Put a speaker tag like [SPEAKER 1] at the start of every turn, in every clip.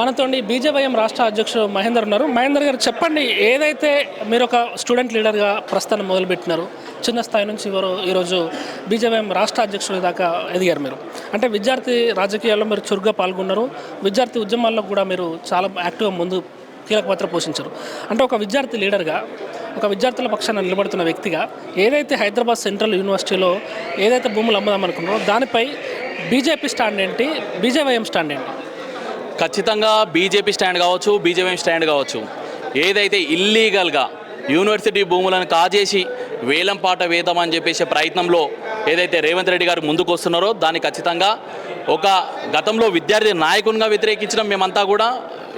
[SPEAKER 1] మనతోని బీజేవైఎం రాష్ట్ర అధ్యక్షుడు మహేందర్ ఉన్నారు. మహేందర్ గారు చెప్పండి, ఏదైతే మీరు ఒక స్టూడెంట్ లీడర్గా ప్రస్థానం మొదలుపెట్టినారు, చిన్న స్థాయి నుంచి ఈరోజు బీజేవైఎం రాష్ట్ర అధ్యక్షుడి దాకా ఎదిగారు మీరు. అంటే విద్యార్థి రాజకీయాల్లో మీరు చురుగ్గా పాల్గొన్నారు, విద్యార్థి ఉద్యమాల్లో కూడా మీరు చాలా యాక్టివ్గా ముందు కీలక పాత్ర పోషించారు. అంటే ఒక విద్యార్థి లీడర్గా, ఒక విద్యార్థుల పక్షాన నిలబడుతున్న వ్యక్తిగా ఏదైతే హైదరాబాద్ సెంట్రల్ యూనివర్సిటీలో ఏదైతే భూములు అమ్ముదామనుకున్నారో దానిపై బీజేపీ స్టాండ్ ఏంటి, బీజేవైఎం స్టాండ్ ఏంటి?
[SPEAKER 2] ఖచ్చితంగా బీజేపీ స్టాండ్ కావచ్చు, బీజేపీ స్టాండ్ కావచ్చు. ఏదైతే ఇల్లీగల్గా యూనివర్సిటీ భూములను కాజేసి వేలంపాట వేద్దామని చెప్పేసే ప్రయత్నంలో ఏదైతే రేవంత్ రెడ్డి గారు ముందుకు వస్తున్నారో దాన్ని ఖచ్చితంగా ఒక గతంలో విద్యార్థి నాయకునిగా వ్యతిరేకించడం మేమంతా కూడా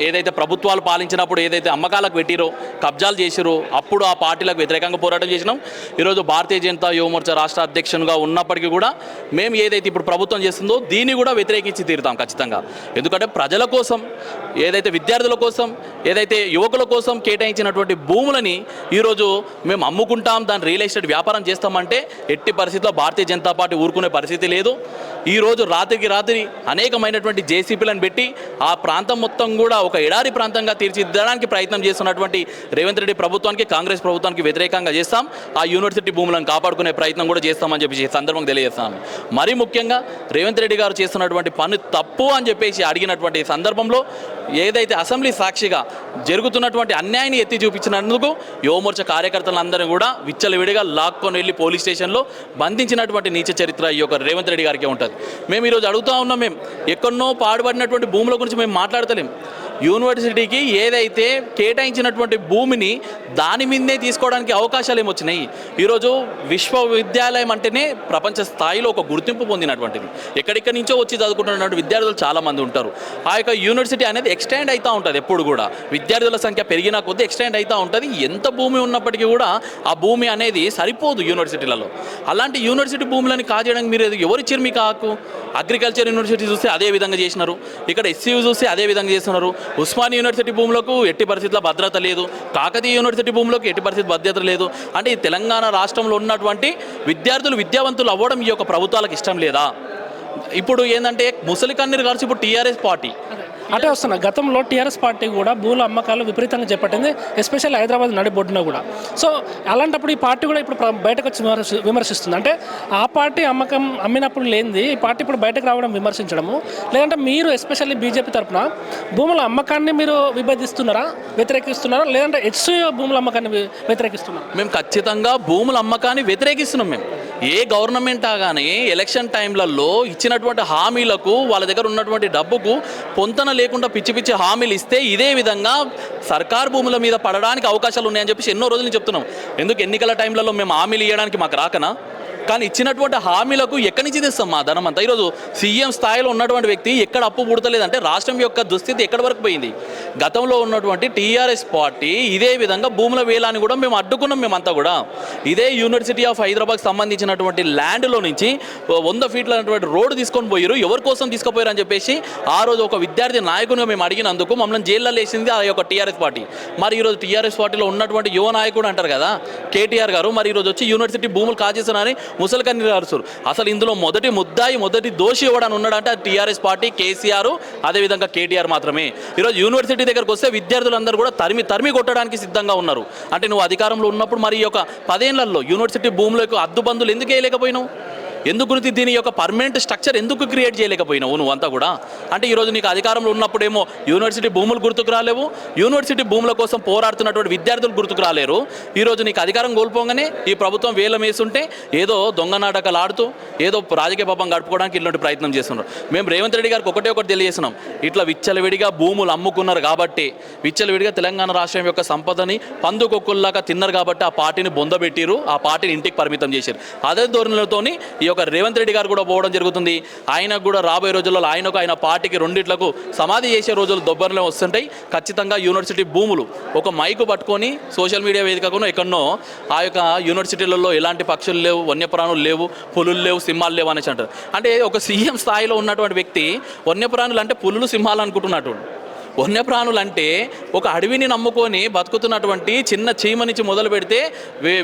[SPEAKER 2] ఏదైతే ప్రభుత్వాలు పాలించినప్పుడు ఏదైతే అమ్మకాలకు పెట్టిరో, కబ్జాలు చేసిరో అప్పుడు ఆ పార్టీలకు వ్యతిరేకంగా పోరాటం చేసినాం. ఈరోజు భారతీయ జనతా యువమోర్చా రాష్ట్ర అధ్యక్షునిగా ఉన్నప్పటికీ కూడా మేము ఏదైతే ఇప్పుడు ప్రభుత్వం చేస్తుందో దీన్ని కూడా వ్యతిరేకించి తీరుతాం ఖచ్చితంగా. ఎందుకంటే ప్రజల కోసం, ఏదైతే విద్యార్థుల కోసం, ఏదైతే యువకుల కోసం కేటాయించినటువంటి భూములని ఈరోజు మేము అమ్ముకుంటాం, దాని రియల్ ఎస్టేట్ వ్యాపారం చేస్తామంటే ఎట్టి పరిస్థితుల్లో భారతీయ జనతా పార్టీ ఊరుకునే పరిస్థితి లేదు. ఈరోజు రాత్రికి రాత్రి అనేకమైనటువంటి జేసీపీలను పెట్టి ఆ ప్రాంతం మొత్తం కూడా ఒక ఎడారి ప్రాంతంగా తీర్చిదిద్దడానికి ప్రయత్నం చేస్తున్నటువంటి రేవంత్ రెడ్డి ప్రభుత్వానికి, కాంగ్రెస్ ప్రభుత్వానికి వ్యతిరేకంగా చేస్తాం. ఆ యూనివర్సిటీ భూములను కాపాడుకునే ప్రయత్నం కూడా చేస్తామని చెప్పేసి సందర్భంగా తెలియజేస్తాను. మరీ ముఖ్యంగా రేవంత్ రెడ్డి గారు చేస్తున్నటువంటి పని తప్పు అని చెప్పేసి అడిగినటువంటి సందర్భంలో ఏదైతే అసెంబ్లీ సాక్షిగా జరుగుతున్నటువంటి అన్యాయాన్ని ఎత్తి చూపించినందుకు యువమోర్చా కార్యకర్తలందరూ కూడా విచ్చలవిడిగా లాక్కొని వెళ్ళి పోలీస్ స్టేషన్లో బంధించినటువంటి నీచ చరిత్ర ఈ యొక్క రేవంత్ రెడ్డి గారికి ఉంటుంది. మేము ఈరోజు అడుగుతూ ఉన్నాం, మేము ఎక్కడనో పాడుపడినటువంటి భూముల గురించి మేము మాట్లాడతలేం. యూనివర్సిటీకి ఏదైతే కేటాయించినటువంటి భూమిని దాని మీదే తీసుకోవడానికి అవకాశాలు ఏమొచ్చినాయి. ఈరోజు విశ్వవిద్యాలయం అంటేనే ప్రపంచ స్థాయిలో ఒక గుర్తింపు పొందినటువంటిది. ఎక్కడెక్కడి నుంచో వచ్చి చదువుకుంటున్నటువంటి విద్యార్థులు చాలామంది ఉంటారు. ఆ యొక్క యూనివర్సిటీ అనేది ఎక్స్టెండ్ అవుతూ ఉంటుంది. ఎప్పుడు కూడా విద్యార్థుల సంఖ్య పెరిగినా కొద్దీ ఎక్స్టెండ్ అవుతూ ఉంటుంది. ఎంత భూమి ఉన్నప్పటికీ కూడా ఆ భూమి అనేది సరిపోదు యూనివర్సిటీలలో. అలాంటి యూనివర్సిటీ భూములని కాజేయడానికి మీరు ఎవరిచ్చారు మీకు హక్కు? అగ్రికల్చర్ యూనివర్సిటీ చూస్తే అదే విధంగా చేసినారు, ఇక్కడ ఎస్సీయూ చూస్తే అదే విధంగా చేస్తున్నారు. ఉస్మానియా యూనివర్సిటీ భూములకు ఎట్టి పరిస్థితుల్లో భద్రత లేదు, కాకతీయ యూనివర్సిటీ భూములకు ఎట్టి పరిస్థితి భద్రత లేదు. అంటే ఈ తెలంగాణ రాష్ట్రంలో ఉన్నటువంటి విద్యార్థులు విద్యావంతులు అవ్వడం ఈ యొక్క ప్రభుత్వాలకు ఇష్టం లేదా? ఇప్పుడు ఏంటంటే ముసలి కన్నీరు కలిసి ఇప్పుడు టీఆర్ఎస్ పార్టీ
[SPEAKER 1] అంటే వస్తున్నా. గతంలో టీఆర్ఎస్ పార్టీ కూడా భూల అమ్మకాలు విపరీతంగా చేపట్టింది, ఎస్పెషల్ హైదరాబాద్ నడిబొడ్డున కూడా. సో అలాంటప్పుడు ఈ పార్టీ కూడా ఇప్పుడు బయటకు వచ్చి విమర్శిస్తుంది. అంటే ఆ పార్టీ అమ్మకం అమ్మినప్పుడు లేనిది ఈ పార్టీ ఇప్పుడు బయటకు రావడం విమర్శించడము, లేదంటే మీరు ఎస్పెషల్లీ బీజేపీ తరఫున భూముల అమ్మకాన్ని మీరు విభజిస్తున్నారా, వ్యతిరేకిస్తున్నారా, లేదంటే హెచ్సియు భూముల అమ్మకాన్ని వ్యతిరేకిస్తున్నారా?
[SPEAKER 2] మేము ఖచ్చితంగా భూముల అమ్మకాన్ని వ్యతిరేకిస్తున్నాం. మేము ఏ గవర్నమెంట్ కానీ ఎలక్షన్ టైంలలో ఇచ్చినటువంటి హామీలకు, వాళ్ళ దగ్గర ఉన్నటువంటి డబ్బుకు పొంతన లేకుండా పిచ్చి పిచ్చి హామీలు ఇస్తే ఇదే విధంగా సర్కార్ భూముల మీద పడడానికి అవకాశాలు ఉన్నాయని చెప్పేసి ఎన్నో రోజులు చెప్తున్నాం. ఎందుకు ఎన్నికల టైంలలో మేము హామీలు ఇవ్వడానికి మాకు రాకనా? కానీ ఇచ్చినటువంటి హామీలకు ఎక్కడి నుంచి తెస్తాం మా ధనం అంతా? ఈరోజు సీఎం స్థాయిలో ఉన్నటువంటి వ్యక్తి ఎక్కడ అప్పు పుడతలేదంటే రాష్ట్రం యొక్క దుస్థితి ఎక్కడి వరకు పోయింది? గతంలో ఉన్నటువంటి టీఆర్ఎస్ పార్టీ ఇదే విధంగా భూముల వేలాన్ని కూడా మేము అడ్డుకున్నాం. మేమంతా కూడా ఇదే యూనివర్సిటీ ఆఫ్ హైదరాబాద్కి సంబంధించినటువంటి ల్యాండ్లో నుంచి 100 ఫీట్ల రోడ్డు తీసుకొని పోయారు. ఎవరి కోసం తీసుకుపోయారు అని చెప్పేసి ఆ రోజు ఒక విద్యార్థి నాయకునిగా మేము అడిగినందుకు మమ్మల్ని జైల్లో వేసింది ఆ యొక్క టీఆర్ఎస్ పార్టీ. మరి ఈరోజు టీఆర్ఎస్ పార్టీలో ఉన్నటువంటి యువ నాయకుడు అంటారు కదా కేటీఆర్ గారు, మరి ఈరోజు వచ్చి యూనివర్సిటీ భూములు కాజేస్తున్నారని ముసలికన్నీరు గారుస్తారు. అసలు ఇందులో మొదటి ముద్దాయి, మొదటి దోషి ఇవ్వడానికి ఉన్నాడంటే టీఆర్ఎస్ పార్టీ, కేసీఆర్, అదేవిధంగా కేటీఆర్ మాత్రమే. ఈరోజు యూనివర్సిటీ దగ్గరకు వస్తే విద్యార్థులందరూ కూడా తరిమి కొట్టడానికి సిద్ధంగా ఉన్నారు. అంటే నువ్వు అధికారంలో ఉన్నప్పుడు మరి ఈ యొక్క 10 ఏళ్లలో యూనివర్సిటీ భూములకు అద్దుబందులు ఎందుకు వేయలేకపోయినావు? ఎందుకు గురించి దీని యొక్క పర్మనెంట్ స్ట్రక్చర్ ఎందుకు క్రియేట్ చేయలేకపోయినావు నువ్వంతా కూడా? అంటే ఈరోజు నీకు అధికారంలో ఉన్నప్పుడేమో యూనివర్సిటీ భూములు గుర్తుకు రాలేవు, యూనివర్సిటీ భూముల కోసం పోరాడుతున్నటువంటి విద్యార్థులు గుర్తుకు రాలేరు. ఈరోజు నీకు అధికారం కోల్పోగానే ఈ ప్రభుత్వం వేలం వేస్తుంటే ఏదో దొంగ నాటకాలు ఆడుతూ ఏదో రాజకీయ పాపం గడుపుకోవడానికి ఇలాంటి ప్రయత్నం చేస్తున్నారు. మేము రేవంత్ రెడ్డి గారికి ఒకటి తెలియజేస్తున్నాం, ఇట్లా విచ్చలవిడిగా భూములు అమ్ముకున్నారు కాబట్టి, విచ్చలవిడిగా తెలంగాణ రాష్ట్రం యొక్క సంపదని పందుకొక్కుల్లాగా తిన్నారు కాబట్టి ఆ పార్టీని బొందబెట్టిరు, ఆ పార్టీని ఇంటికి పరిమితం చేశారు. అదే ధోరణితోని ఈ యొక్క రేవంత్ రెడ్డి గారు కూడా పోవడం జరుగుతుంది. ఆయనకు కూడా రాబోయే రోజుల్లో ఆయన పార్టీకి రెండిట్లకు సమాధి చేసే రోజులు దొబ్బరలో వస్తుంటాయి. ఖచ్చితంగా యూనివర్సిటీ భూములు ఒక మైకు పట్టుకొని సోషల్ మీడియా వేదికను ఎక్కడనో ఆ యొక్క యూనివర్సిటీలలో ఎలాంటి పక్షులు లేవు, వన్యప్రాణులు లేవు, పులులు లేవు, సింహాలు లేవు అనేసి అంటారు. అంటే ఒక సీఎం స్థాయిలో ఉన్నటువంటి వ్యక్తి వన్యప్రాణులు అంటే పులులు, సింహాలు అనుకుంటున్నట్టు. వన్యప్రాణులు అంటే ఒక అడవిని నమ్ముకొని బతుకుతున్నటువంటి చిన్న చీమ నుంచి మొదలు పెడితే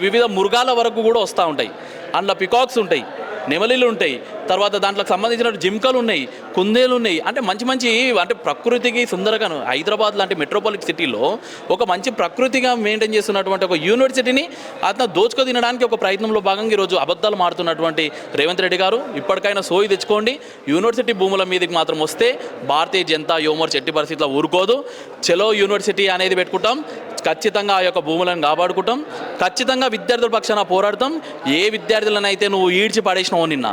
[SPEAKER 2] వివిధ మృగాల వరకు కూడా వస్తూ ఉంటాయి. అందులో పికాక్స్ ఉంటాయి, నెమలిలు ఉంటాయి, తర్వాత దాంట్లో సంబంధించిన జింకలు ఉన్నాయి, కుందేలు ఉన్నాయి. అంటే మంచి మంచి అంటే ప్రకృతికి సుందరగాను హైదరాబాద్ లాంటి మెట్రోపాలిటన్ సిటీలో ఒక మంచి ప్రకృతిగా మెయింటైన్ చేస్తున్నటువంటి ఒక యూనివర్సిటీని అతను దోచుకు తినడానికి ఒక ప్రయత్నంలో భాగంగా ఈరోజు అబద్ధాలు మారుతున్నటువంటి రేవంత్ రెడ్డి గారు ఇప్పటికైనా సోయి తెచ్చుకోండి. యూనివర్సిటీ భూముల మీదకి మాత్రం వస్తే భారతీయ జనతా యువమోర్చా ఎట్టి పరిస్థితుల్లో ఊరుకోదు. చలో యూనివర్సిటీ అనేది పెట్టుకుంటాం, ఖచ్చితంగా ఆ యొక్క భూములను కాపాడుకుంటాం, ఖచ్చితంగా విద్యార్థుల పక్షాన పోరాడతాం. ఏ విద్యార్థులనైతే నువ్వు ఈడ్చి పడేసినావో నిన్న,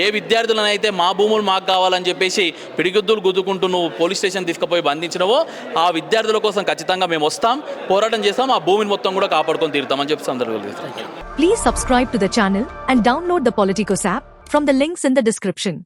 [SPEAKER 2] ఏ విద్యార్థులనైతే మా భూములు మాకు కావాలని చెప్పేసి పిడిగుద్దులు గుద్దుకుంటూ నువ్వు పోలీస్ స్టేషన్ తీసుకుపోయి బంధించినవో ఆ విద్యార్థుల కోసం ఖచ్చితంగా మేము వస్తాం, పోరాటం చేస్తాం, ఆ భూమిని మొత్తం కూడా కాపాడుకొని తీరుతామని చెప్పి సందర్భంగా.
[SPEAKER 3] Please subscribe to the channel and download the Politicos app from the links in the description.